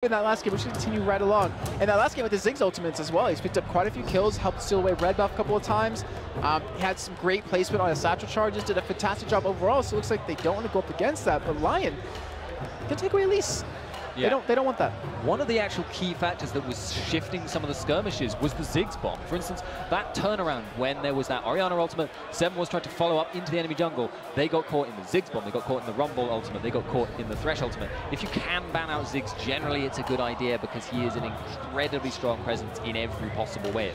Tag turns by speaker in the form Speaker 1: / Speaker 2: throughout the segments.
Speaker 1: in that last game, we should continue right along. And that last game with the Ziggs ultimates as well, he's picked up quite a few kills, helped steal away red buff a couple of times. He had some great placement on his satchel charges, did a fantastic job overall, so it looks like they don't want to go up against that, but Lyon can take away Elise. Yeah. They don't want that.
Speaker 2: One of the actual key factors that was shifting some of the skirmishes was the Ziggs bomb. For instance, that turnaround when there was that Orianna ultimate, Seven was trying to follow up into the enemy jungle. They got caught in the Ziggs bomb, they got caught in the Rumble ultimate, they got caught in the Thresh ultimate. If you can ban out Ziggs, generally it's a good idea because he is an incredibly strong presence in every possible way.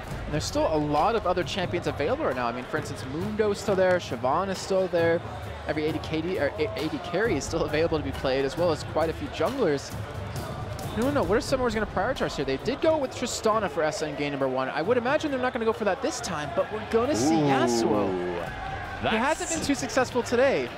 Speaker 1: And there's still a lot of other champions available right now. I mean, for instance, Mundo is still there, Siobhan is still there. Every AD carry is still available to be played, as well as quite a few junglers. I don't know, what are Summoners going to prioritize here? They did go with Tristana for SN game #1. I would imagine they're not going to go for that this time, but we're going to see Yasuo. He hasn't been too successful today.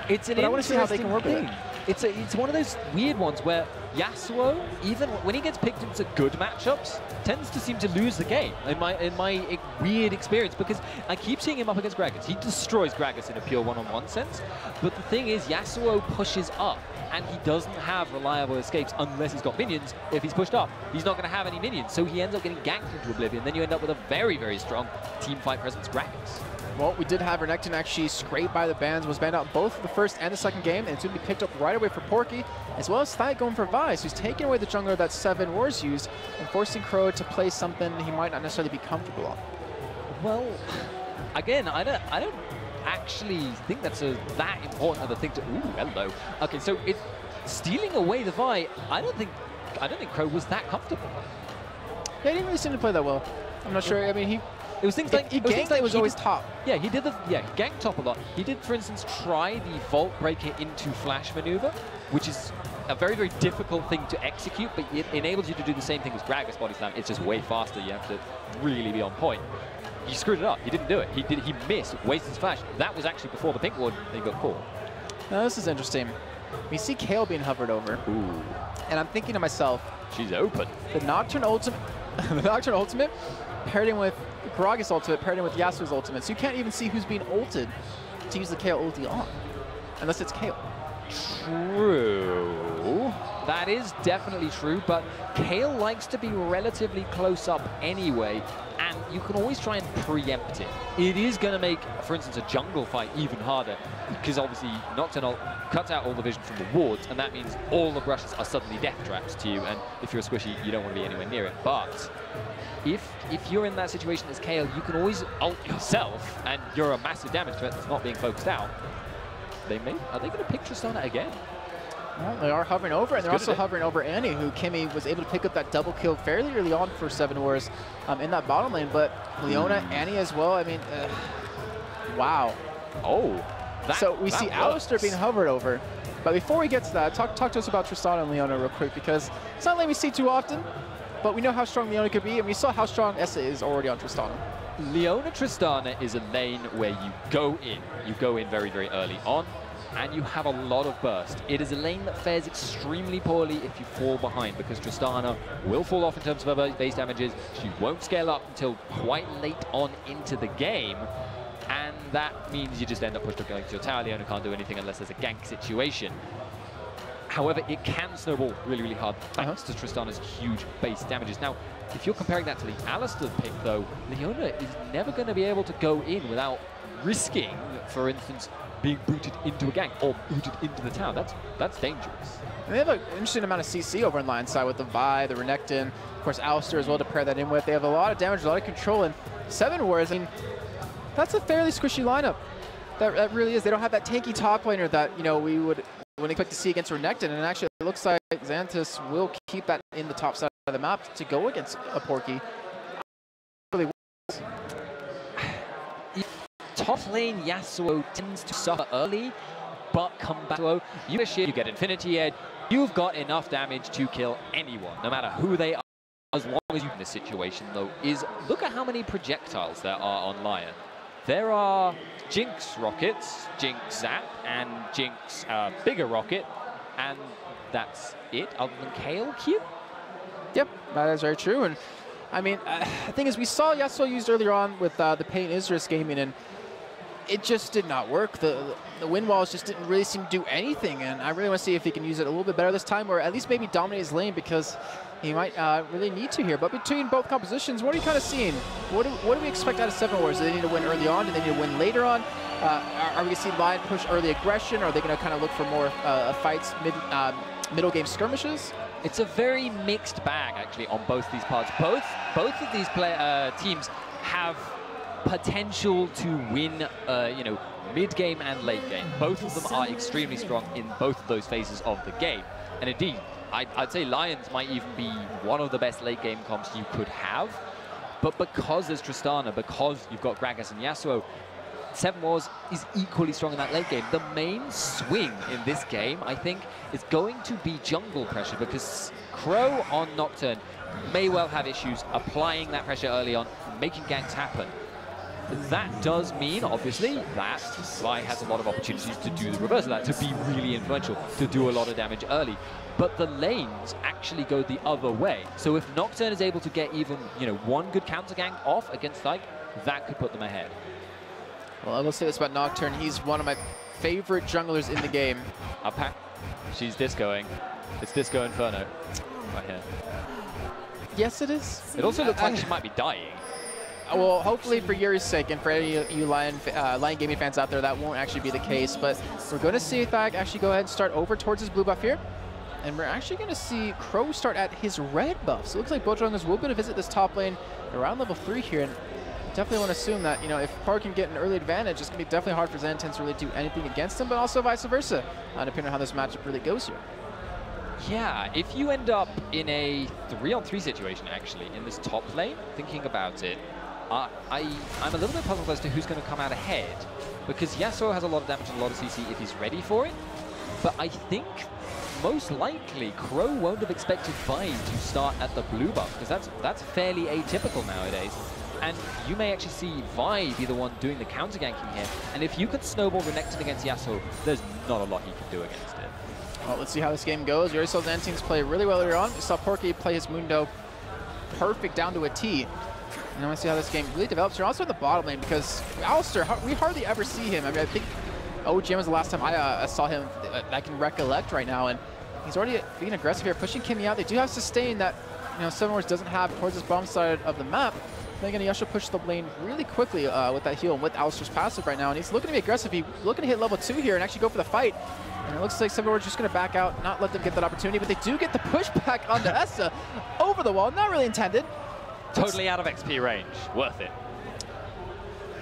Speaker 2: It's an
Speaker 1: I want to see how they can work with it.
Speaker 2: It's one of those weird ones where Yasuo, even when he gets picked into good matchups, tends to seem to lose the game in my weird experience, because I keep seeing him up against Gragas. He destroys Gragas in a pure one-on-one sense, but the thing is Yasuo pushes up and he doesn't have reliable escapes unless he's got minions. If he's pushed up, he's not going to have any minions, so he ends up getting ganked into oblivion. Then you end up with a very, very strong team fight presence, Gragas.
Speaker 1: Well, we did have Renekton actually scraped by the bans, was banned out both the first and the second game, and it's going to be picked up right away for Porky, as well as Thyak going for VIII, who's taking away the jungler that Seven Wars used, and forcing Krow to play something he might not necessarily be comfortable on.
Speaker 2: Well, again, I don't actually think that's that important of a thing to. Ooh, hello. Okay, so stealing away the VIII, I don't think Krow was that comfortable.
Speaker 1: Yeah, he didn't really seem to play that well. I'm not sure. I mean,
Speaker 2: it was things like
Speaker 1: he was always top.
Speaker 2: Yeah, he ganked top a lot. He did, for instance, try the Vault Breaker into Flash maneuver, which is a very, very difficult thing to execute, but it enables you to do the same thing as Gragas Body Slam. It's just way faster. You have to really be on point. He screwed it up. He didn't do it. He missed, wasted his flash. That was actually before the pink ward, and he got caught.
Speaker 1: Now this is interesting. We see Kayle being hovered over.
Speaker 2: Ooh.
Speaker 1: And I'm thinking to myself,
Speaker 2: she's open.
Speaker 1: The Nocturne ultimate, paired in with Gragas ultimate, paired in with Yasuo's ultimate. So you can't even see who's being ulted to use the Kayle ulti on, unless it's Kayle.
Speaker 2: True. That is definitely true, but Kayle likes to be relatively close up anyway, and you can always try and preempt it. It is going to make, for instance, a jungle fight even harder, because obviously Nocturne cuts out all the vision from the wards, and that means all the brushes are suddenly death traps to you, and if you're a squishy, you don't want to be anywhere near it. But if you're in that situation as Kayle, you can always ult yourself, and you're a massive damage threat that's not being focused out. Are they going to pick Tristana again?
Speaker 1: Well, they are hovering over, and they're also hovering over Annie, who Kimi was able to pick up that double kill fairly early on for Seven Wars in that bottom lane. But Leona, Annie as well, I mean, wow.
Speaker 2: Oh.
Speaker 1: So we see Alistar being hovered over. But before we get to that, talk to us about Tristana and Leona real quick, because it's not like we see too often, but we know how strong Leona could be, and we saw how strong Essa is already on Tristana.
Speaker 2: Leona Tristana is a lane where you go in very, very early on, and you have a lot of burst. It is a lane that fares extremely poorly if you fall behind, because Tristana will fall off in terms of her base damages. She won't scale up until quite late on into the game, and that means you just end up pushed up against your tower. Leona can't do anything unless there's a gank situation. However, it can snowball really, really hard thanks to Tristana's huge base damages. Now, if you're comparing that to the Alistar pick, though, Leona is never going to be able to go in without risking, for instance, being booted into a gank or booted into the tower. That's dangerous.
Speaker 1: And they have an interesting amount of CC over on Lion's side with the VIII, the Renekton, of course Alistar as well to pair that in with. They have a lot of damage, a lot of control, and Seven Wars, I mean, that's a fairly squishy lineup. That really is. They don't have that tanky top laner that, you know, we would expect to see against Renekton, and actually it looks like Zantins will keep that in the top side of the map to go against a Porky. Really works.
Speaker 2: Top lane Yasuo tends to suffer early, but come back to you get Infinity Edge. You've got enough damage to kill anyone, no matter who they are, as long as you're in this situation, though, look at how many projectiles there are on Lyon. There are Jinx rockets, Jinx Zap, and Jinx bigger rocket, and that's it, other than Kayle Q.
Speaker 1: Yep, that is very true. And I mean, the thing is, we saw Yasuo used earlier on with the Pain Isris gaming, and it just did not work. The wind walls just didn't really seem to do anything, and I really want to see if he can use it a little bit better this time, or at least maybe dominate his lane, because he might really need to here. But between both compositions, what are you kind of seeing? What do we expect out of 7 Wars? Do they need to win early on? Do they need to win later on? Are we going to see Lyon push early aggression? Or are they going to kind of look for more fights, middle game skirmishes?
Speaker 2: It's a very mixed bag, actually, on both these parts. Both of these teams have potential to win, you know, mid-game and late game. Both of them are extremely strong in both of those phases of the game. And indeed, I'd say Lions might even be one of the best late game comps you could have. But because there's Tristana, because you've got Gragas and Yasuo, 7 Wars is equally strong in that late game. The main swing in this game, I think, is going to be jungle pressure, because Krow on Nocturne may well have issues applying that pressure early on, making ganks happen. That does mean, obviously, that Vi has a lot of opportunities to do the reverse of that, to be really influential, to do a lot of damage early. But the lanes actually go the other way. So if Nocturne is able to get even, you know, one good counter gank off against Thyak, that could put them ahead.
Speaker 1: Well, I will say this about Nocturne. He's one of my favorite junglers in the game.
Speaker 2: She's discoing. It's Disco Inferno right here.
Speaker 1: Yes, it is.
Speaker 2: It also looks like she might be dying.
Speaker 1: Well, hopefully for Yuri's sake, and for any of you Lyon Gaming fans out there, that won't actually be the case. But we're going to see Thyak actually go ahead and start over towards his blue buff here. And we're actually going to see Krow start at his red buff. So it looks like both junglers will be able to visit this top lane around level 3 here. And definitely want to assume that, you know, if Porky can get an early advantage, it's going to be definitely hard for Zantins to really do anything against him, but also vice versa, depending on how this matchup really goes here.
Speaker 2: Yeah, if you end up in a 3-on-3 situation, actually, in this top lane, thinking about it, I'm a little bit puzzled as to who's going to come out ahead, because Yasuo has a lot of damage and a lot of CC if he's ready for it, but I think most likely Krow won't have expected Vi to start at the blue buff, because that's fairly atypical nowadays. And you may actually see Vi be the one doing the counter ganking here. And if you can snowball Renekton against Yasuo, there's not a lot he can do against it.
Speaker 1: Well, let's see how this game goes. We already saw Zantins play really well earlier on. We saw Porky play his Mundo perfect down to a T. And I want to see how this game really develops. You're also in the bottom lane, because Alistair, we hardly ever see him. I mean, I think OGM was the last time I saw him I can recollect right now. And he's already being aggressive here, pushing Kimi out. They do have sustain that, you know, 7 Wars doesn't have towards this bottom side of the map. Then again, Yasuo pushed the lane really quickly with that heal and with Alistair's passive right now. And he's looking to be aggressive. He's looking to hit level 2 here and actually go for the fight. And it looks like 7 Wars just going to back out, not let them get that opportunity. But they do get the pushback onto Essa over the wall. Not really intended.
Speaker 2: Totally out of XP range. Worth it.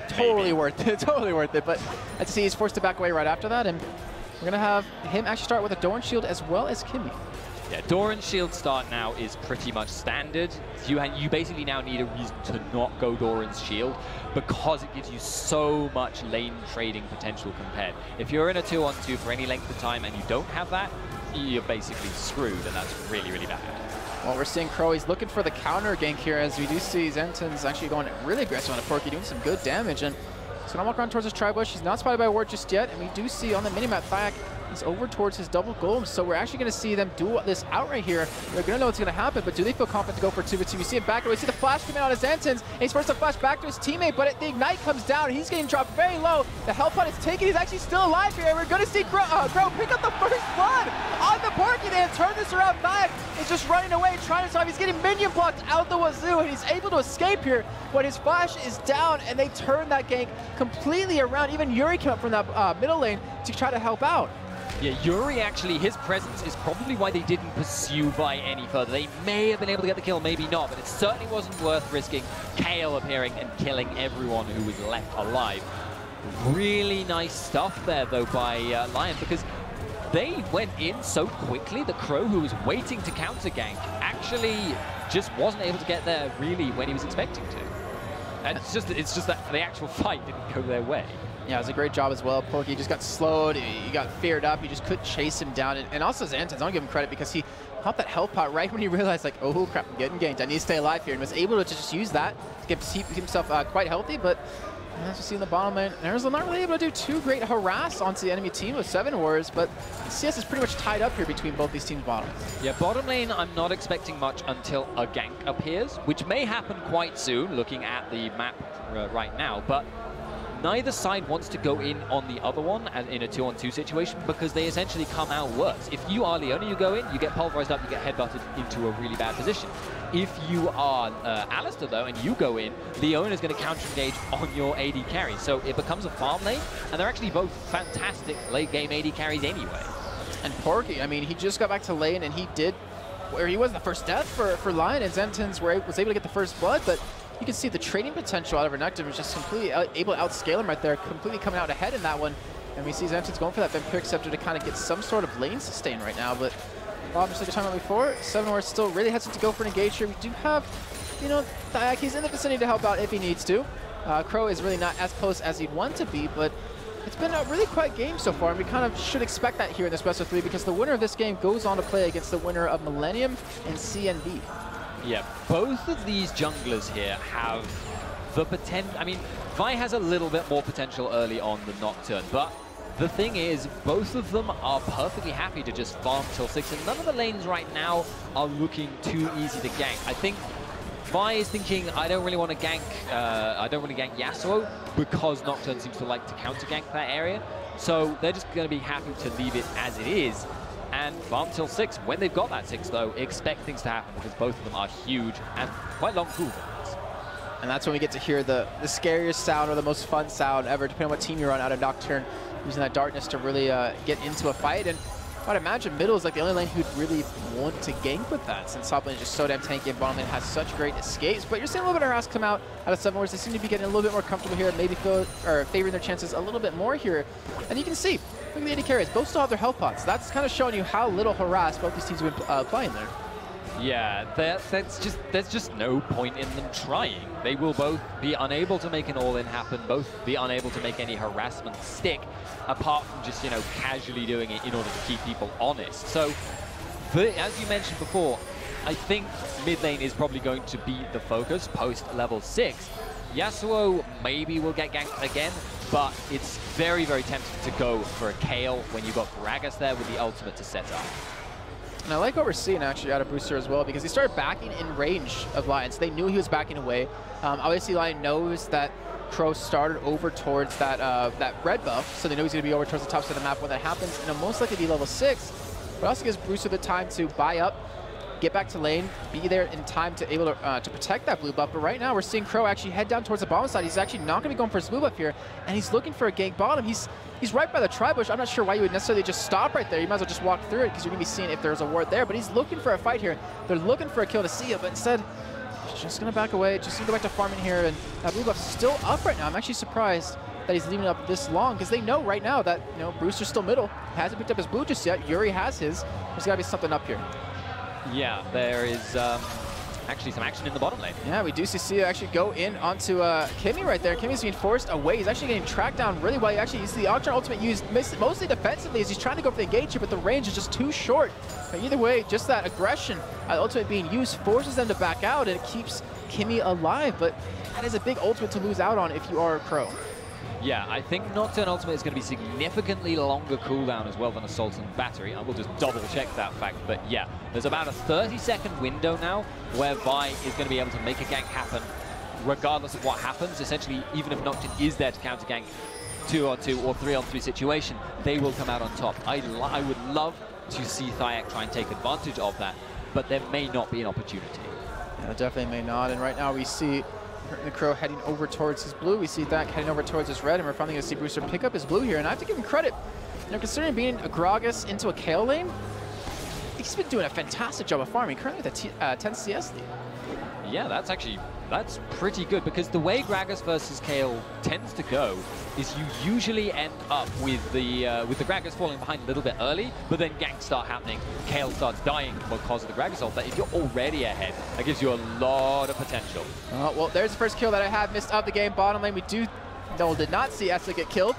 Speaker 1: Totally worth it. Totally worth it. But let's see, he's forced to back away right after that. And we're going to have him actually start with a Doran shield as well as Kimi.
Speaker 2: Yeah, Doran's shield start now is pretty much standard. You basically now need a reason to not go Doran's shield, because it gives you so much lane trading potential compared. If you're in a 2-on-2 for any length of time and you don't have that, you're basically screwed, and that's really, really bad.
Speaker 1: Well, we're seeing Krow. He's looking for the counter gank here, as we do see Zantins actually going really aggressive on a Porky, doing some good damage. And he's going to walk around towards his tri-bush. He's not spotted by a ward just yet. And we do see on the minimap, Thyak is over towards his double golem. So we're actually going to see them do this out right here. They're going to know what's going to happen, but do they feel confident to go for 2v2? We see him back away. We see the flash coming out of Zantins. And he's forced to flash back to his teammate, but the ignite comes down. He's getting dropped very low. The health pot is taken. He's actually still alive here. And we're going to see Krow pick up the first blood on the Porky. They turn this around. Thyak is just running away, trying to survive. He's getting minion blocked out the wazoo, and he's able to escape here. But his flash is down, and they turn that gank completely around. Even Yuri came up from that middle lane to try to help out.
Speaker 2: Yeah, Yuri actually, his presence is probably why they didn't pursue Vi any further. They may have been able to get the kill, maybe not, but it certainly wasn't worth risking Kale appearing and killing everyone who was left alive. Really nice stuff there, though, by Lyon, because they went in so quickly. The Krow, who was waiting to counter gank, actually just wasn't able to get there really when he was expecting to. And it's just that the actual fight didn't go their way.
Speaker 1: Yeah, it was a great job as well. Porky just got slowed, he got feared up, he just couldn't chase him down. And also Zantins, I don't give him credit, because he popped that health pot right when he realized, like, oh crap, I'm getting ganked, I need to stay alive here, and was able to just use that to keep himself quite healthy. But as you see in the bottom lane, NerzhuL not really able to do too great harass onto the enemy team with 7 Wars, but CS is pretty much tied up here between both these teams' bottoms.
Speaker 2: Yeah, bottom lane, I'm not expecting much until a gank appears, which may happen quite soon, looking at the map right now, but neither side wants to go in on the other one as in a 2-on-2 situation because they essentially come out worse. If you are Lyon and you go in, you get pulverized up, you get headbutted into a really bad position. If you are Alistair, though, and you go in, Lyon is going to counter-engage on your AD carry. So it becomes a farm lane, and they're actually both fantastic late-game AD carries anyway.
Speaker 1: And Porky, I mean, he just got back to lane, and he did, where he was the first death for Lyon, and Zantins was able to get the first blood, but you can see the trading potential out of Renekton was just completely able to outscale him right there, completely coming out ahead in that one. And we see Zantins going for that Vampiric Scepter to kind of get some sort of lane sustain right now, but obviously, the time about before, 7 Wars still really hesitant to go for an engage here. We do have, you know, Thyak, he's in the vicinity to help out if he needs to. Krow is really not as close as he'd want to be, but it's been a really quiet game so far, and we kind of should expect that here in this best of 3 because the winner of this game goes on to play against the winner of Millennium and CNB.
Speaker 2: Yeah, both of these junglers here have the potential. I mean, VIII has a little bit more potential early on than Nocturne, but the thing is, both of them are perfectly happy to just farm till 6, and none of the lanes right now are looking too easy to gank. I think VIII is thinking, I don't really want to gank, Yasuo because Nocturne seems to like to counter gank that area. So they're just going to be happy to leave it as it is and farm till 6. When they've got that 6, though, expect things to happen because both of them are huge and quite long cooldowns.
Speaker 1: And that's when we get to hear the scariest sound or the most fun sound ever, depending on what team you're on out of Nocturne, using that darkness to really get into a fight. And I'd imagine middle is like the only lane who'd really want to gank with that, since top lane is just so damn tanky and bottom lane has such great escapes. But you're seeing a little bit of harass come out of 7 Wars. They seem to be getting a little bit more comfortable here, maybe favoring their chances a little bit more here. And you can see, look at the AD carries, both still have their health pots. That's kind of showing you how little harass both these teams have been playing there.
Speaker 2: Yeah, there's just no point in them trying. They will both be unable to make an all-in happen, both be unable to make any harassment stick, apart from just, you know, casually doing it in order to keep people honest. So, as you mentioned before, I think mid lane is probably going to be the focus post level 6. Yasuo maybe will get ganked again, but it's very, very tempting to go for a Kayle when you've got Gragas there with the ultimate to set up.
Speaker 1: And I like what we're seeing actually out of Brewster as well, because he started backing in range of Lyon. So they knew he was backing away. Obviously, Lyon knows that Krow started over towards that that red buff, so they know he's going to be over towards the top side of the map when that happens, and it'll most likely be level 6. But also gives Brewster the time to buy up, get back to lane, be there in time to able to protect that blue buff. But right now, we're seeing Krow actually head down towards the bottom side. He's actually not going to be going for his blue buff here, and he's looking for a gank bottom. He's right by the tri-bush. I'm not sure why you would necessarily just stop right there. You might as well just walk through it because you're going to be seeing if there's a ward there. But he's looking for a fight here. They're looking for a kill to Seeiya, but instead, he's just going to back away. Just going to go back to farming here. And that blue buff's still up right now. I'm actually surprised that he's leaving it up this long because they know right now that, you know, Brewster's still middle. Hasn't picked up his blue just yet. Yuri has his. There's got to be something up here.
Speaker 2: Yeah, there is actually some action in the bottom lane.
Speaker 1: Yeah, we do see Seeiya actually go in onto Kimi right there. Kimi's being forced away. He's actually getting tracked down really well. He actually uses the Octron ultimate used mostly defensively as he's trying to go for the engage here, but the range is just too short. But either way, just that aggression, ultimate being used, forces them to back out, and it keeps Kimi alive. But that is a big ultimate to lose out on if you are Krow.
Speaker 2: Yeah, I think Nocturne Ultimate is going to be significantly longer cooldown as well than Assault and Battery. I will just double check that fact, but yeah, there's about a 30-second window now where VIII is going to be able to make a gank happen regardless of what happens. Essentially, even if Nocturne is there to counter gank 2-on-2 or 3-on-3 situation, they will come out on top. I would love to see Thyak try and take advantage of that, but there may not be an opportunity.
Speaker 1: Yeah, definitely may not, and right now we see the Krow heading over towards his blue. We see Thyak heading over towards his red, and we're finally going to see Brewster pick up his blue here. And I have to give him credit. You know, considering being a Gragas into a Kayle lane, he's been doing a fantastic job of farming. Currently with a 10 CS lead.
Speaker 2: Yeah, that's pretty good because the way Gragas versus Kayle tends to go is you usually end up with the Gragas falling behind a little bit early, but then ganks start happening. Kayle starts dying because of the Gragas ult. But if you're already ahead, that gives you a lot of potential.
Speaker 1: Well, there's the first kill that I have missed of the game. Bottom lane, we did not see Essa get killed.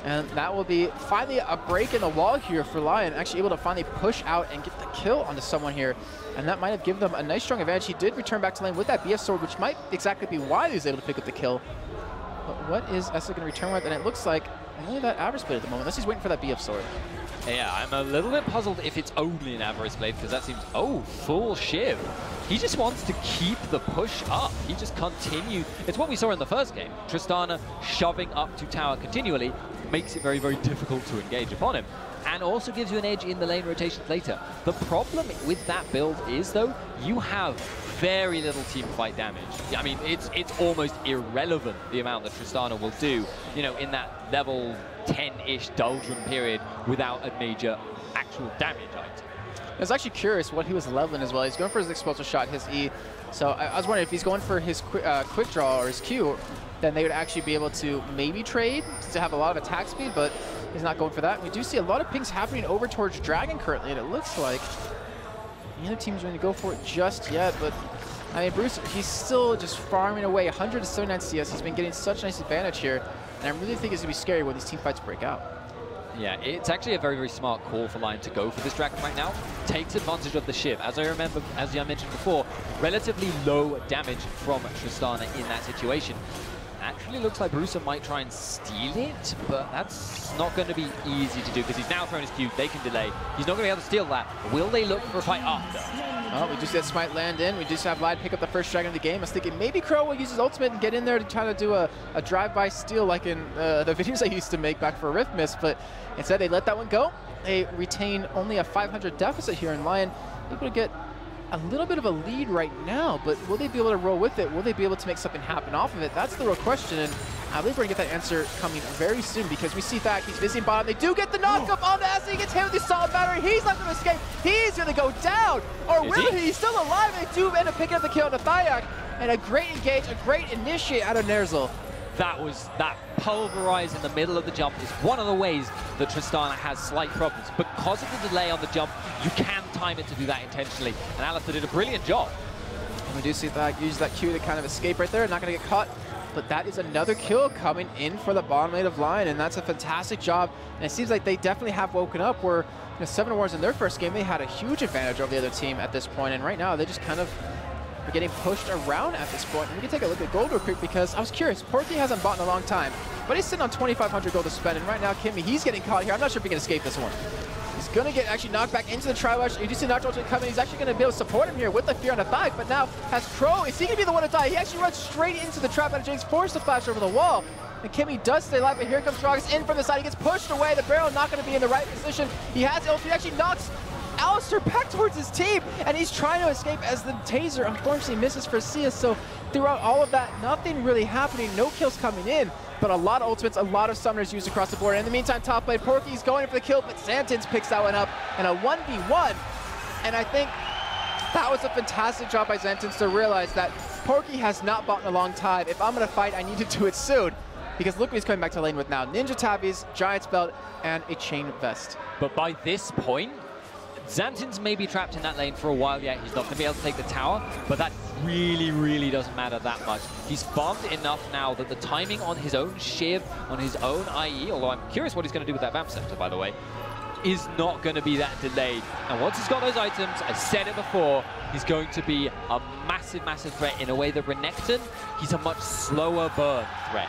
Speaker 1: And that will be finally a break in the wall here for Lyon, actually able to finally push out and get the kill onto someone here. And that might have given them a nice strong advantage. He did return back to lane with that BF sword, which might exactly be why he was able to pick up the kill. But what is Essa going to return with? And it looks like only that average split at the moment, unless he's waiting for that BF sword.
Speaker 2: Yeah, I'm a little bit puzzled if it's only an Avarice Blade, because that seems, oh, full Shiv. He just wants to keep the push up. He just continues. It's what we saw in the first game. Tristana shoving up to tower continually makes it very, very difficult to engage upon him, and also gives you an edge in the lane rotations later. The problem with that build is, though, you have very little team fight damage. I mean, it's almost irrelevant the amount that Tristana will do, you know, in that level 10-ish doldrum period without a major actual damage item.
Speaker 1: I was actually curious what he was leveling as well. He's going for his explosive shot, his E. So I was wondering if he's going for his quick draw or his Q, then they would actually be able to maybe trade to have a lot of attack speed, but he's not going for that. We do see a lot of pings happening over towards Dragon currently, and it looks like the other team's going to go for it just yet, but I mean, Bruce, he's still just farming away 179 CS. He's been getting such a nice advantage here, and I really think it's going to be scary when these team fights break out.
Speaker 2: Yeah, it's actually a very, very smart call for Lyon to go for this Dragon right now. Takes advantage of the Shiv. As I mentioned before, relatively low damage from Tristana in that situation. Actually looks like Brucer might try and steal it, but that's not going to be easy to do because he's now thrown his Q. They can delay. He's not going to be able to steal that. Will they look for a fight after?
Speaker 1: Oh, we just see that Smite land in. We just have Lyon pick up the first Dragon of the game. I was thinking maybe Krow will use his ultimate and get in there to try to do a drive-by steal like in the videos I used to make back for Rift Miss, but instead they let that one go. They retain only a 500 deficit here, and Lyon able to get a little bit of a lead right now, but will they be able to roll with it? Will they be able to make something happen off of it? That's the real question, and I believe we're going to get that answer coming very soon because we see Thyak, he's visiting bottom. They do get the knock-up on the Acid. He gets hit with the solid battery. He's not going to escape. He's going to go down. Or will he? He's still alive. They do end up picking up the kill on the Thyak, and a great engage, a great initiate out of NerzhuL.
Speaker 2: That pulverize in the middle of the jump is one of the ways that Tristana has slight problems. Because of the delay on the jump, you can time it to do that intentionally. And Alistair did a brilliant job.
Speaker 1: And we do see that use that Q to kind of escape right there. Not going to get caught. But that is another kill coming in for the bottom lane of Lyon. And that's a fantastic job. And it seems like they definitely have woken up where 7 Wars in their first game, they had a huge advantage over the other team at this point. And right now, they just kind of are getting pushed around at this point. And we can take a look at gold real quick because I was curious. Porky hasn't bought in a long time, but he's sitting on 2,500 gold to spend. And right now, Kimi, he's getting caught here. I'm not sure if he can escape this one. He's going to get actually knocked back into the tri-rush. You do see NerzhuL coming. He's actually going to be able to support him here with the fear on the Thyak, but now has Krow. Is he going to be the one to die? He actually runs straight into the trap out of Jinx, forced to flash over the wall. And Kimi does stay alive, but here comes Strongest in from the side. He gets pushed away. The barrel not going to be in the right position. He has ult. He actually knocks Alistair back towards his team, and he's trying to escape as the taser unfortunately misses for Seeiya. So throughout all of that, nothing really happening, no kills coming in, but a lot of ultimates, a lot of summoners used across the board. And in the meantime, top lane, Porky's going for the kill, but Zantins picks that one up, and a 1v1. And I think that was a fantastic job by Zantins to realize that Porky has not bought in a long time. If I'm going to fight, I need to do it soon. Because look what he's coming back to lane with now. Ninja tabbies, Giant's belt, and a chain vest.
Speaker 2: But by this point, Zantins may be trapped in that lane for a while yet. He's not going to be able to take the tower, but that really, really doesn't matter that much. He's farmed enough now that the timing on his own Shiv, on his own IE, although I'm curious what he's going to do with that Vamp Scepter, by the way, is not going to be that delayed. And once he's got those items, I said it before, he's going to be a massive, massive threat in a way that Renekton, he's a much slower burn threat.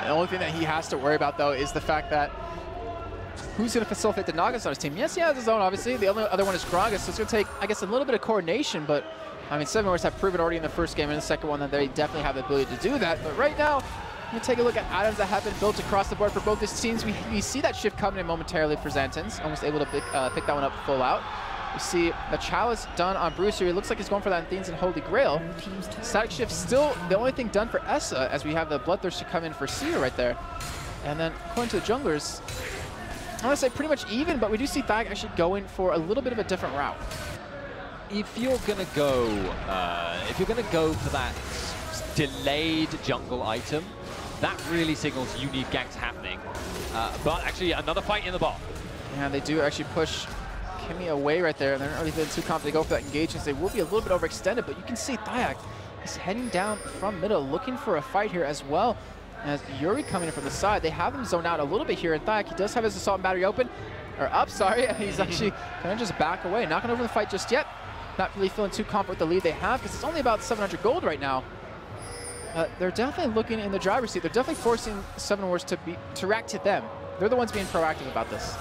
Speaker 1: The only thing that he has to worry about, though, is the fact that who's going to facilitate the Nagas on his team? Yes, he has his own, obviously. The only other one is Krow, so it's going to take, I guess, a little bit of coordination, but I mean, 7 Wars have proven already in the first game and in the second one that they definitely have the ability to do that. But right now, we take a look at items that have been built across the board for both these teams. We see that shift coming in momentarily for Zantins, almost able to pick that one up full out. We see the Chalice done on Brucer. It looks like he's going for that Zantins and Holy Grail. Static shift still the only thing done for Essa, as we have the Bloodthirster come in for Seeiya right there. And then according to the junglers, I want to say pretty much even, but we do see Thyak actually going for a little bit of a different route.
Speaker 2: If you're gonna go for that delayed jungle item, that really signals you need ganks happening. But actually, another fight in the bot.
Speaker 1: Yeah, they do actually push Kimi away right there, and they're not really feeling too confident to go for that engagement. They will be a little bit overextended, but you can see Thyak is heading down from middle, looking for a fight here as well. As Yuri coming in from the side, they have him zoned out a little bit here. And Thyak, he does have his assault and battery open, or up, sorry. He's actually kind of just back away, not going over the fight just yet. Not really feeling too confident with the lead they have, because it's only about 700 gold right now. They're definitely looking in the driver's seat. They're definitely forcing 7 Wars to react to them. They're the ones being proactive about this.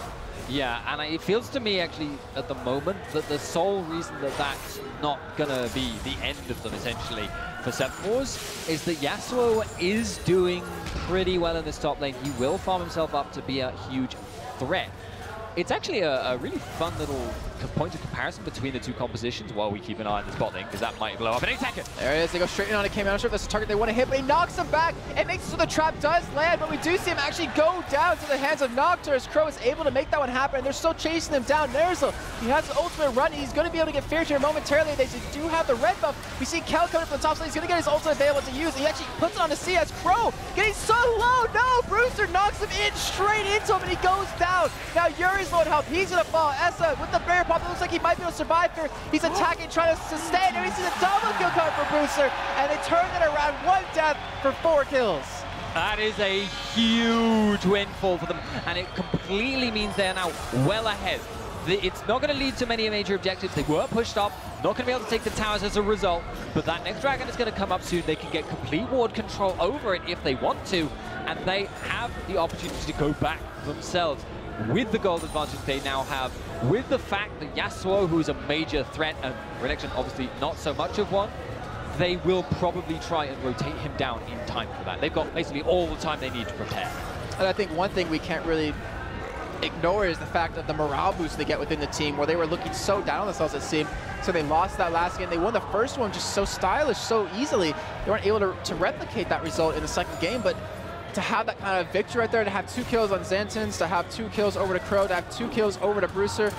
Speaker 2: Yeah, and it feels to me actually at the moment that the sole reason that that's not gonna be the end of them essentially for Seven Wars is that Yasuo is doing pretty well in this top lane. He will farm himself up to be a huge threat. It's actually a really fun little point of comparison between the two compositions while we keep an eye on this bot lane, because that might blow up in a second.
Speaker 1: There it is, they go straight in on a Kimi. I'm not sure if that's the target they want to hit, but he knocks him back. It makes it so the trap does land, but we do see him actually go down to the hands of Noctur as Krow is able to make that one happen, and they're still chasing him down. NerzhuL, he has the ultimate run. He's going to be able to get feared here momentarily. They do have the red buff. We see Kel coming from the top, so he's going to get his ultimate available to use. He actually puts it on the Seeiya as Krow getting so low. No, Brewster knocks him in straight into him, and he goes down. Now Yuri's low on health. He's going to fall. Essa with the barrier pop. It looks like he might be able to survive here. He's attacking, trying to sustain, and we see the double kill coming for Brewster, and they turn it around. 1 death for 4 kills.
Speaker 2: That is a huge windfall for them, and it completely means they're now well ahead. It's not going to lead to many major objectives. They were pushed up, not going to be able to take the towers as a result, but that next dragon is going to come up soon. They can get complete ward control over it if they want to, and they have the opportunity to go back themselves. With the gold advantage they now have, with the fact that Yasuo, who is a major threat, and Renekton obviously not so much of one, they will probably try and rotate him down in time for that. They've got basically all the time they need to prepare.
Speaker 1: And I think one thing we can't really ignore is the fact of the morale boost they get within the team, where they were looking so down on themselves, it seemed. So they lost that last game. They won the first one just so stylish, so easily. They weren't able to replicate that result in the second game, but to have that kind of victory right there, to have 2 kills on Zantins, to have 2 kills over to Krow, to have 2 kills over to Brewster,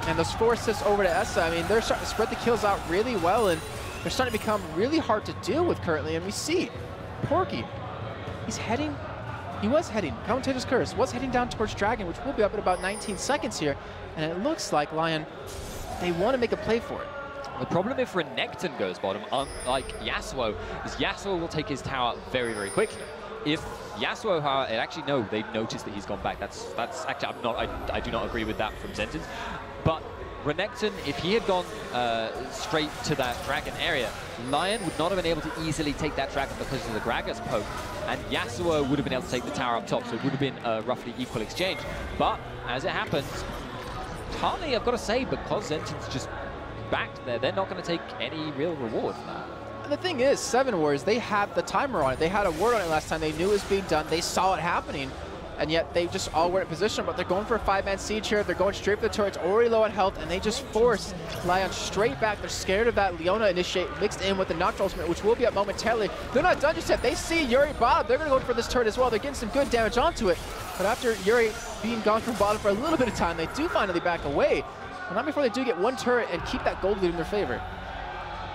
Speaker 1: and those 4 assists over to Essa, I mean, they're starting to spread the kills out really well, and they're starting to become really hard to deal with currently. And we see Porky, he was heading, Commentator's Curse, was heading down towards Dragon, which will be up in about 19 seconds here, and it looks like Lyon, they want to make a play for it.
Speaker 2: The problem if Renekton goes bottom, unlike Yasuo, is Yasuo will take his tower very, very quickly. If Yasuo, however, actually no, they've noticed that he's gone back. That's actually, I do not agree with that from Zantins. But Renekton, if he had gone straight to that dragon area, Lyon would not have been able to easily take that dragon because of the Gragas poke, and Yasuo would have been able to take the tower up top, so it would have been a roughly equal exchange. But as it happens, partly I've got to say, because Zantins just backed there, they're not going to take any real reward for that.
Speaker 1: And the thing is, Seven Wars, they had the timer on it. They had a word on it last time. They knew it was being done. They saw it happening. And yet they just all were in position, but they're going for a 5-man siege here. They're going straight for the turret. It's already low on health, and they just force Lyon straight back. They're scared of that Leona initiate mixed in with the Nocturne ultimate, which will be up momentarily. They're not done just yet. They see Yuri bottom. They're going to go for this turret as well. They're getting some good damage onto it. But after Yuri being gone from bottom for a little bit of time, they do finally back away. But not before they do get 1 turret and keep that gold lead in their favor.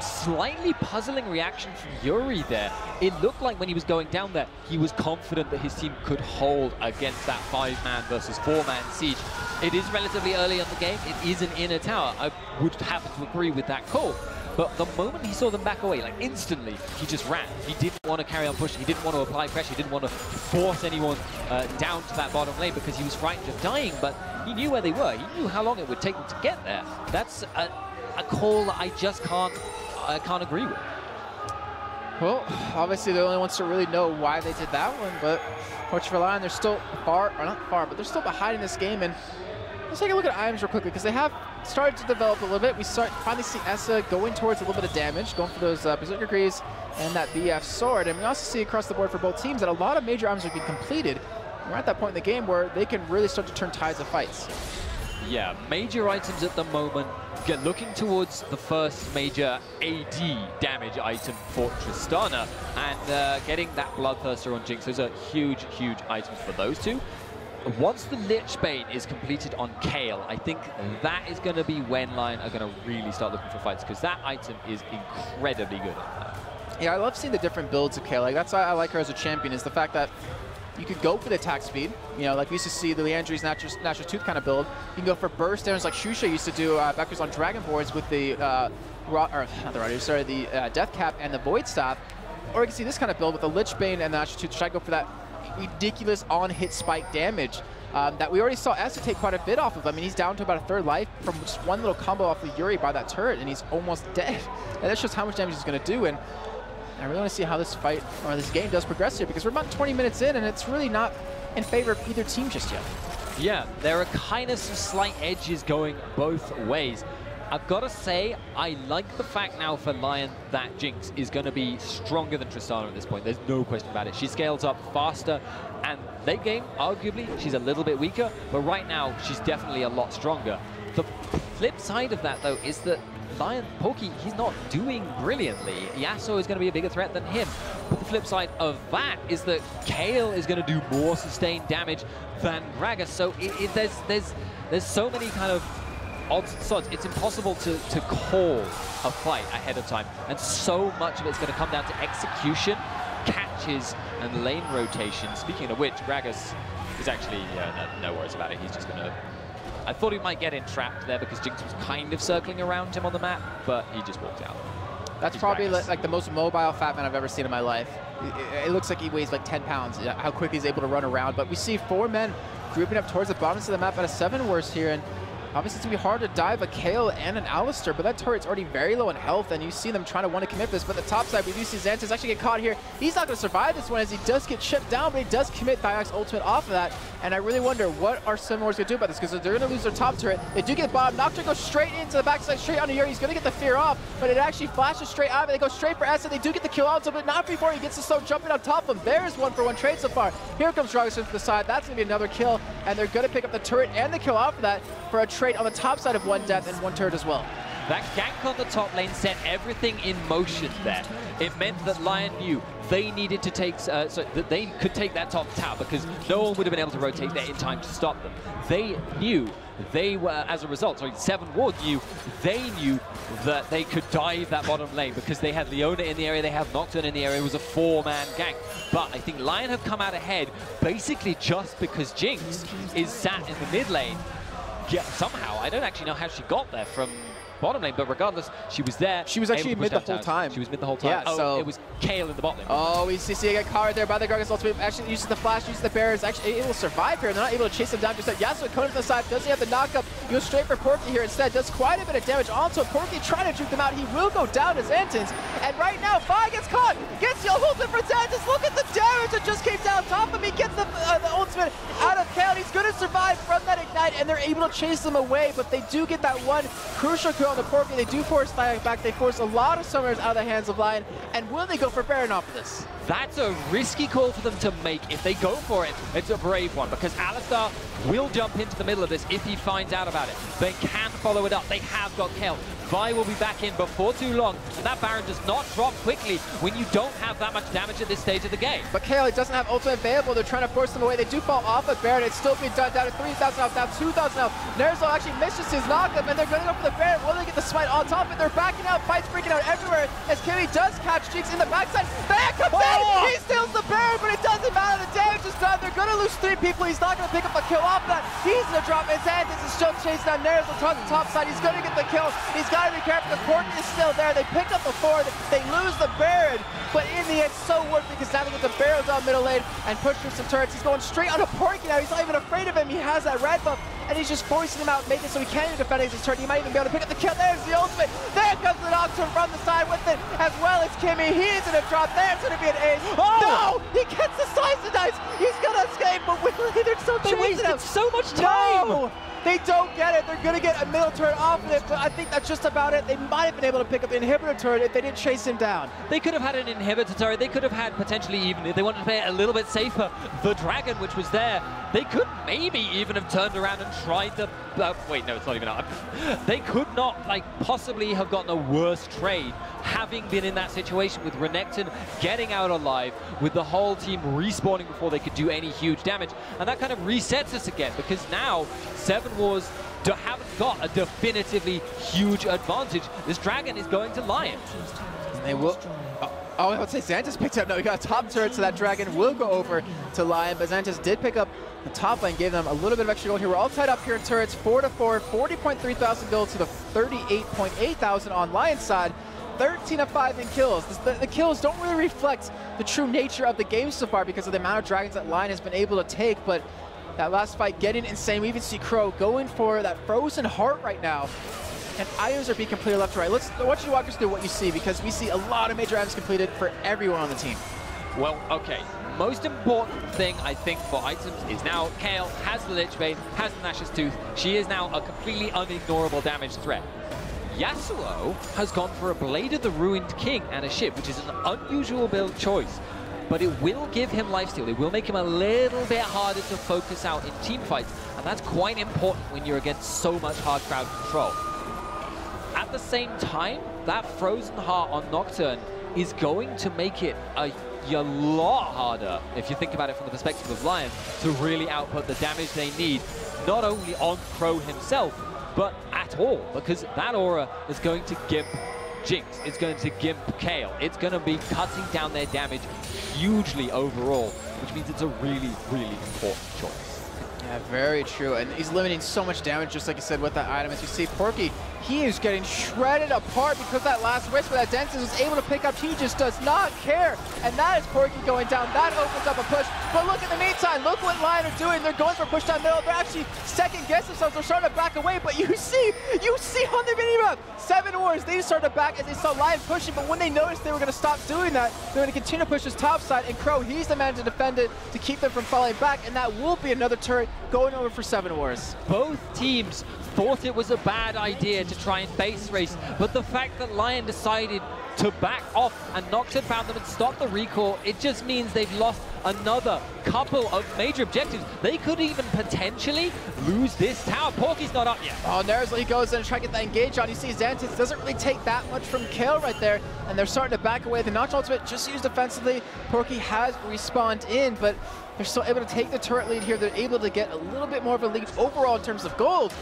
Speaker 2: Slightly puzzling reaction from Yuri there. It looked like when he was going down there, he was confident that his team could hold against that 5-man versus 4-man siege. It is relatively early in the game. It is an inner tower. I would have to agree with that call. But the moment he saw them back away, like instantly, he just ran. He didn't want to carry on pushing. He didn't want to apply pressure. He didn't want to force anyone down to that bottom lane because he was frightened of dying. But he knew where they were. He knew how long it would take them to get there. That's a call that I just can't agree with.
Speaker 1: Well, obviously they're the only ones to really know why they did that one, but Coach for Lyon, they're still far, or not far, but they're still behind in this game. And let's take a look at IEMs real quickly, because they have started to develop a little bit. We finally see Essa going towards a little bit of damage, going for those Berserker Greaves and that BF sword. And we also see across the board for both teams that a lot of major items are being completed. We're at that point in the game where they can really start to turn tides of fights.
Speaker 2: Yeah, major items at the moment. Looking towards the first major AD damage item for Tristana, and getting that Bloodthirster on Jinx. Those are huge, huge items for those two. Once the Lich Bane is completed on Kayle, I think that is going to be when Lyon are going to really start looking for fights, because that item is incredibly good at that.
Speaker 1: Yeah, I love seeing the different builds of Kayle. Like, that's why I like her as a champion, is the fact that you could go for the attack speed, you know, like we used to see the Leandry's Natural Tooth kind of build. You can go for burst damage like Shusha used to do backwards on Dragon boards with the, Death Cap and the Void Staff. Or you can see this kind of build with the Lich Bane and the Natural Tooth to try to go for that ridiculous on-hit spike damage that we already saw Essa take quite a bit off of. I mean, he's down to about a third life from just one little combo off of Yuri by that turret, and he's almost dead. And that shows how much damage he's going to do. And I really want to see how this fight, or this game, does progress here, because we're about 20 minutes in, and it's really not in favor of either team just yet.
Speaker 2: Yeah, there are kind of some slight edges going both ways. I've got to say, I like the fact now for Lyon that Jinx is going to be stronger than Tristana at this point. There's no question about it. She scales up faster, and late game, arguably, she's a little bit weaker, but right now, she's definitely a lot stronger. The flip side of that, though, is that Lyon, Porky, he's not doing brilliantly. Yasuo is going to be a bigger threat than him. But the flip side of that is that Kayle is going to do more sustained damage than Gragas. So there's so many kind of odds and sods. It's impossible to call a fight ahead of time. And so much of it's going to come down to execution, catches, and lane rotation. Speaking of which, Gragas is actually, no worries about it. He's just going to... I thought he might get entrapped there because Jinx was kind of circling around him on the map, but he just walked out.
Speaker 1: That's probably like the most mobile fat man I've ever seen in my life. It looks like he weighs like 10 pounds, how quickly he's able to run around. But we see 4 men grouping up towards the bottoms of the map at a 7 worst here. And obviously, it's going to be hard to dive a Kayle and an Alistar, but that turret's already very low in health, and you see them trying to want to commit this. But the top side, we do see Zantins actually get caught here. He's not going to survive this one as he does get chipped down, but he does commit Thyak's ultimate off of that. And I really wonder what are Seven Wars going to do about this, because they're going to lose their top turret. They do get bottom. Nocturne goes straight into the backside, straight onto Yuri. He's going to get the fear off, but it actually flashes straight out of it. They go straight for Essa. They do get the kill out, but not before he gets the slow jumping on top of him. There's 1-for-1 trade so far. Here comes Gragas from the side. That's going to be another kill, and they're going to pick up the turret and the kill off of that for a trade on the top side of 1 death and 1 turret as well.
Speaker 2: That gank on the top lane set everything in motion there. It meant that Lyon knew they needed to take, so that they could take that top tower because no one would have been able to rotate there in time to stop them. They knew they were, as a result, sorry, Seven Ward knew, they knew that they could dive that bottom lane because they had Leona in the area, they have Nocturne in the area. It was a 4-man gank. But I think Lyon have come out ahead basically just because Jinx is sat in the mid lane. Yeah, somehow, I don't actually know how she got there from bottom lane, but regardless, she was there.
Speaker 1: She was actually mid the whole time.
Speaker 2: She was mid the whole time.
Speaker 1: Yeah,
Speaker 2: oh,
Speaker 1: so
Speaker 2: it was Kayle in the bot lane.
Speaker 1: Oh, we see Seeiya get caught there by the Gragas ultimate. Actually uses the flash, uses the barriers. Actually able to survive here. They're not able to chase him down just yet. Yasuo coming to the side. Does he have the knockup? He goes straight for Porky here instead. Does quite a bit of damage onto Porky, trying to juke them out. He will go down to Zantins. And right now, Vi gets caught. Gets the ultimate for Zantins. Look at the damage that just came down top of him. He gets the ultimate out of Kayle. He's going to survive from that ignite, and they're able to chase them away. But they do get that one crucial kill on the Porky. They do force Thyak back. They force a lot of summoners out of the hands of Lyon. And will they go for Baron off of this?
Speaker 2: That's a risky call for them to make. If they go for it, it's a brave one because Alistar will jump into the middle of this if he finds out about it. They can follow it up. They have got Kayle. Vi will be back in before too long, and that Baron does not drop quickly when you don't have that much damage at this stage of the game.
Speaker 1: But Kayle doesn't have ultimate available. They're trying to force them away. They do fall off of Baron. It's still being done down to 3,000 health, now 2,000 health. NerzhuL actually misses his knockup, and they're going to go for the Baron. Will they get the smite on top of it? They're backing out. Fights breaking out everywhere as Kimi does catch Jinx in the backside. Thyak comes in! He steals the Baron, but it doesn't matter. The damage is done. They're going to lose 3 people. He's not going to pick up a kill off that. He's going to drop his hand. This is still chasing down NerzhuL on the top side. He's going to get the kill. He's got to be careful. The Porky is still there. They pick up the 4. They lose the Baron, but in the end, so worth it because now they get the barrels down middle lane and push through some turrets. He's going straight on a Porky now. He's not even afraid of him. He has that red buff, and he's just forcing him out, making it so he can't even defend his turret. He might even be able to pick up the kill. There's the ultimate. There comes the Nocturne from the side with it, as well as Kimi. He's going to drop. There's going to be an ace. Oh! No! He gets the slice of dice. He's going to escape, but they're still chasing him.
Speaker 2: So much time.
Speaker 1: No! They don't get it. They're going to get a middle turret off of it, but I think that's just about it. They might have been able to pick up the inhibitor turret if they didn't chase him down.
Speaker 2: They could have had an inhibitor turret. They could have had potentially even, if they wanted to play it a little bit safer, the dragon, which was there. They could maybe even have turned around and tried to... wait, no, it's not even up. They could not, like, possibly have gotten a worse trade having been in that situation with Renekton getting out alive, with the whole team respawning before they could do any huge damage. And that kind of resets us again, because now Seven Wars haven't got a definitively huge advantage. This dragon is going to Lyon.
Speaker 1: And they will... Oh, I would say Zantins picked up. No, he got a top turret, so that dragon will go over to Lyon. But Zantins did pick up the top lane, gave them a little bit of extra gold here. We're all tied up here in turrets, 4-4, 40.3 thousand gold to the 38.8 thousand on Lyon's side. 13 of 5 in kills. The kills don't really reflect the true nature of the game so far because of the amount of dragons that Lyon has been able to take. But that last fight getting insane. We even see Krow going for that frozen heart right now. And items are being completed left to right. I want you to walk us through what you see, because we see a lot of major items completed for everyone on the team.
Speaker 2: Well, okay. Most important thing, I think, for items is now Kayle has the Lich Bane, has the Nash's Tooth. She is now a completely unignorable damage threat. Yasuo has gone for a Blade of the Ruined King and a Shiv, which is an unusual build choice. But it will give him lifesteal. It will make him a little bit harder to focus out in team fights. And that's quite important when you're against so much hard crowd control. At the same time, that Frozen Heart on Nocturne is going to make it a lot harder, if you think about it from the perspective of Lyon, to really output the damage they need, not only on Krow himself, but at all, because that aura is going to gimp Jinx, it's going to gimp Kayle, it's going to be cutting down their damage hugely overall, which means it's a really, really important choice.
Speaker 1: Yeah, very true, and he's limiting so much damage, just like you said, with that item. As you see, Porky, he is getting shredded apart because that last whisper that Zantins was able to pick up, he just does not care. And that is Porky going down. That opens up a push. But look in the meantime, look what Lyon are doing. They're going for push down middle. They're actually second-guessing themselves. They're starting to back away, but you see on the mini-map, 7 wars, they started to back as they saw Lyon pushing, but when they noticed they were going to stop doing that, they're going to continue to push this top side, and Krow, he's the man to defend it to keep them from falling back, and that will be another turret going over for 7 wars.
Speaker 2: Both teams thought it was a bad idea to try and base race, but the fact that Lyon decided to back off and Nocturne found them and stopped the recall, it just means they've lost another couple of major objectives. They could even potentially lose this tower. Porky's not up yet.
Speaker 1: Oh, NerzhuL, he goes in and tries to get that engage on. You see Zantins doesn't really take that much from Kayle right there, and they're starting to back away. The Nocturne ultimate just used defensively. Porky has respawned in, but they're still able to take the turret lead here. They're able to get a little bit more of a lead overall in terms of gold.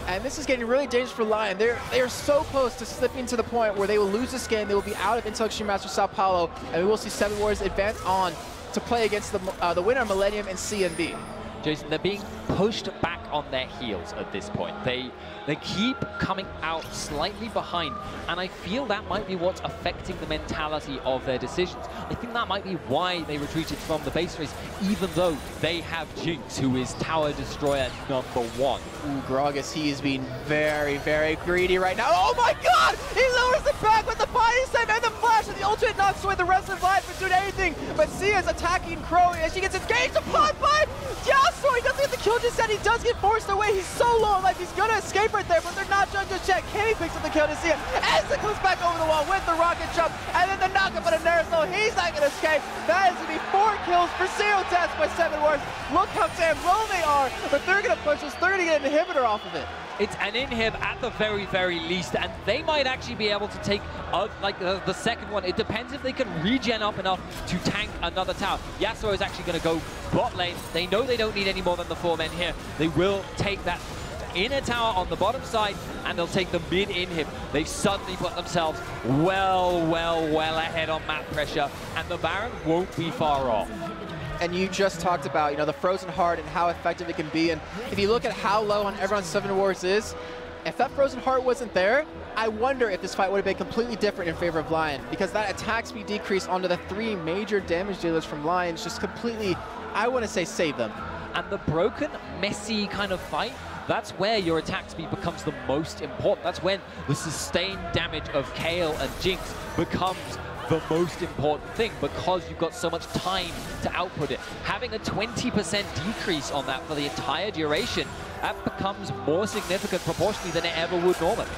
Speaker 1: And this is getting really dangerous for Lyon. They are so close to slipping to the point where they will lose this game. They will be out of Intel Extreme Masters Sao Paulo, and we will see 7 wars advance on to play against the winner of Millennium and CNB.
Speaker 2: Jason, they're being pushed back on their heels at this point. They keep coming out slightly behind, and I feel that might be what's affecting the mentality of their decisions. I think that might be why they retreated from the base race, even though they have Jinx, who is Tower Destroyer #1.
Speaker 1: Ooh, Gragas, he is being very, very greedy right now. Oh my god! He lowers the back with the body save and the flash, and the ultimate knocks away the rest of life from doing anything. But Seeiya's attacking Krow as she gets engaged upon by Yasuo. He doesn't get the kill just yet. He does get forced away. He's so low on life. He's gonna escape right there, but they're not done just yet. Kimi picks up the kill to Seeiya as it comes back over the wall with the rocket jump, and then the knockup on a NerzhuL. He's not gonna escape. That is gonna be 4 kills for 0 deaths by 7 wars. Look how damn low they are, but they're gonna push us. They're gonna get an inhibitor off of it.
Speaker 2: It's an inhib at the very, very least, and they might actually be able to take the second one. It depends if they can regen up enough to tank another tower. Yasuo is actually going to go bot lane. They know they don't need any more than the 4 men here. They will take that inner tower on the bottom side, and they'll take the mid inhib. They've suddenly put themselves well ahead on map pressure, and the Baron won't be far off.
Speaker 1: And you just talked about, you know, the Frozen Heart and how effective it can be. And if you look at how low on everyone's 7 wars is, if that Frozen Heart wasn't there, I wonder if this fight would have been completely different in favor of Lyon, because that attack speed decrease onto the 3 major damage dealers from Lyon just completely, I want to say, save them.
Speaker 2: And the broken, messy kind of fight, that's where your attack speed becomes the most important. That's when the sustained damage of Kayle and Jinx becomes the most important thing, because you've got so much time to output it. Having a 20% decrease on that for the entire duration, that becomes more significant proportionally than it ever would normally.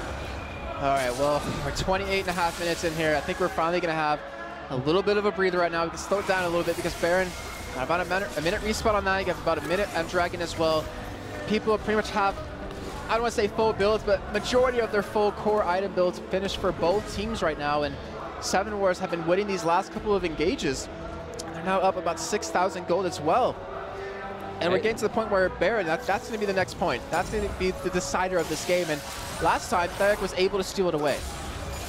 Speaker 1: All right, well, we're 28.5 minutes in here. I think we're finally going to have a little bit of a breather right now. We can slow it down a little bit because Baron, about a minute respawn on that. You have about a minute on Dragon as well. People pretty much have, I don't want to say full builds, but majority of their full core item builds finished for both teams right now. And 7 wars have been winning these last couple of engages. They're now up about 6,000 gold as well. And we're getting to the point where Baron, that's going to be the next point. That's going to be the decider of this game. And last time, Thyak was able to steal it away.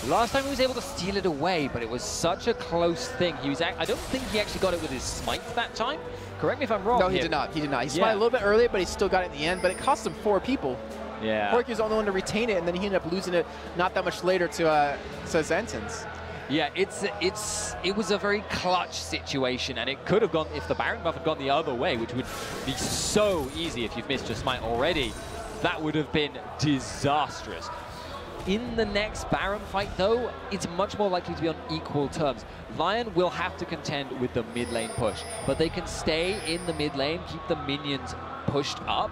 Speaker 2: Last time he was able to steal it away, but it was such a close thing. He was, I don't think he actually got it with his smite that time. Correct me if I'm wrong.
Speaker 1: No, he did not. He did not. He smited a little bit earlier, but he still got it in the end. But it cost him 4 people.
Speaker 2: Yeah.
Speaker 1: Porky was the only one to retain it, and then he ended up losing it not that much later to Zantins.
Speaker 2: Yeah, it was a very clutch situation, and it could have gone, if the Baron buff had gone the other way, which would be so easy if you've missed your smite already, that would have been disastrous. In the next Baron fight, though, it's much more likely to be on equal terms. Lyon will have to contend with the mid lane push, but they can stay in the mid lane, keep the minions pushed up,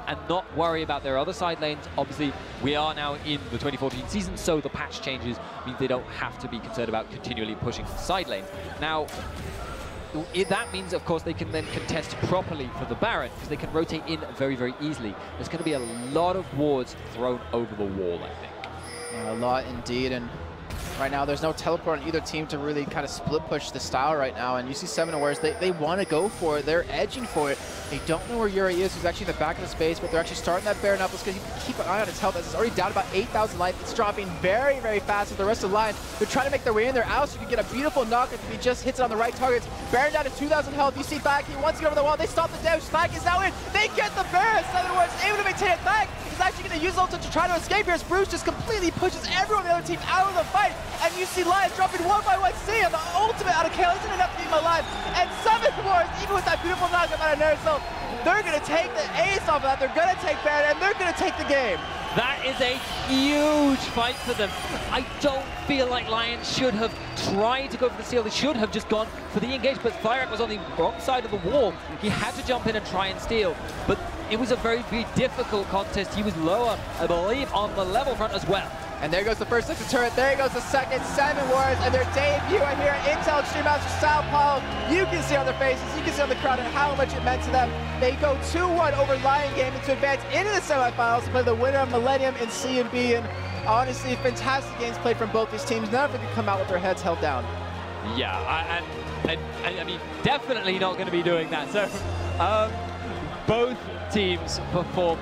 Speaker 2: and not worry about their other side lanes. Obviously, we are now in the 2014 season, so the patch changes means they don't have to be concerned about continually pushing side lanes. Now, that means, of course, they can then contest properly for the Baron, because they can rotate in very, very easily. There's going to be a lot of wards thrown over the wall, I think.
Speaker 1: A lot indeed, and right now there's no teleport on either team to really kind of split push the style right now, and you see 7 Awares, they want to go for it, they're edging for it. They don't know where Yuri is, who's actually in the back of the space, but they're actually starting that Baron up. Let's keep an eye on his health, as it's already down about 8,000 life. It's dropping very, very fast with the rest of the line. They're trying to make their way in there. Alistair can get a beautiful knock if he just hits it on the right targets. Baron down to 2,000 health. You see Thyak, he wants to get over the wall. They stop the damage. Thyak is now in. They get the Baron. 7 Awares able to maintain it. Thyak is actually going to use ultimate to try to escape here, as Bruce just completely pushes everyone on the other team out of the fight. And you see Lyon dropping one by one. Seeiya, the ultimate out of KO, isn't enough to keep him alive. And 7 Awares, even with that beautiful knockup out of NerzhuL, they're going to take the ace off of that. They're going to take Baron, and they're going to take the game.
Speaker 2: That is a huge fight for them. I don't feel like Lyon should have tried to go for the steal. They should have just gone for the engage, but Thyak was on the wrong side of the wall. He had to jump in and try and steal, but it was a very, very difficult contest. He was lower, I believe, on the level front as well.
Speaker 1: And there goes the first sector turret. There goes the second. 7 Awares and their debut right here at Intel Extreme Master Sao Paulo. You can see on their faces, you can see on the crowd, and how much it meant to them. They go 2-1 over Lyon Gaming to advance into the semifinals to play the winner of Millennium in C and B. And honestly, fantastic games played from both these teams. None of them could come out with their heads held down.
Speaker 2: Yeah, I mean, definitely not going to be doing that. So, both teams performed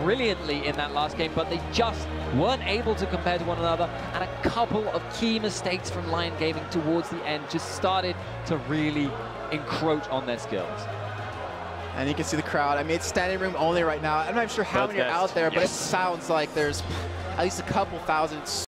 Speaker 2: brilliantly in that last game, but they just weren't able to compare to one another, and a couple of key mistakes from Lyon Gaming towards the end just started to really encroach on their skills.
Speaker 1: And you can see the crowd. I mean, it's standing room only right now. I'm not sure how many are out there, but it sounds like there's at least a couple thousand.